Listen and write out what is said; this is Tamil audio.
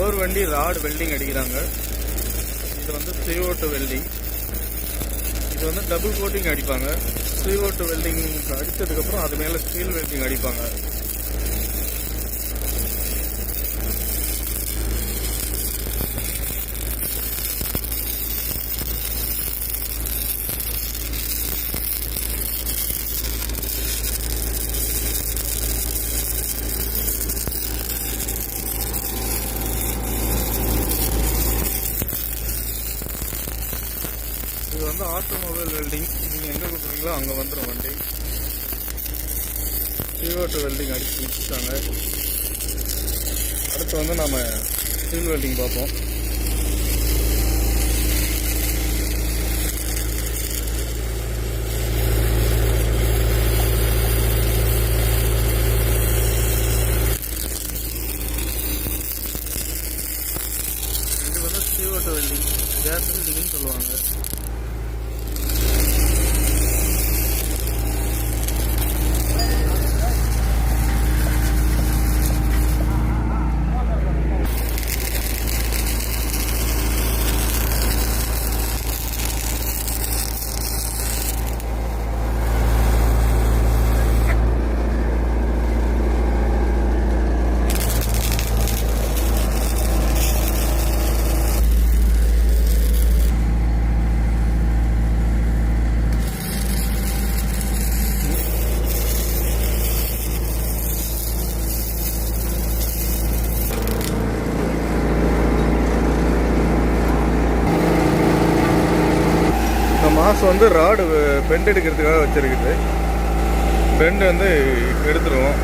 ஓர் வண்டி ராட் வெல்டிங் அடிக்கிறாங்க. இது வந்து CO2 வெல்டிங். இது வந்து டபுள் கோட்டிங் அடிப்பாங்க. CO2 வெல்டிங் அடித்ததுக்கப்புறம் அது மேலே ஸ்டீல் வெல்டிங் அடிப்பாங்க. இது வந்து ஆட்டோமொபைல் வெல்டிங். நீங்கள் எங்கே கொடுக்குறீங்களோ அங்கே வந்துடும் வண்டி. CO2 வெல்டிங் அடிச்சு முடிச்சுட்டாங்க. அடுத்து வந்து நம்ம ஸ்டீல் வெல்டிங் பார்ப்போம். இது வந்து CO2 வெல்டிங், கேஸ் வெல்டிங்னு சொல்லுவாங்க. மாசம் வந்து ராடு பெண்ட் எடுக்கிறதுக்காக வச்சிருக்குது. பெண்ட் வந்து எடுத்துருவோம்.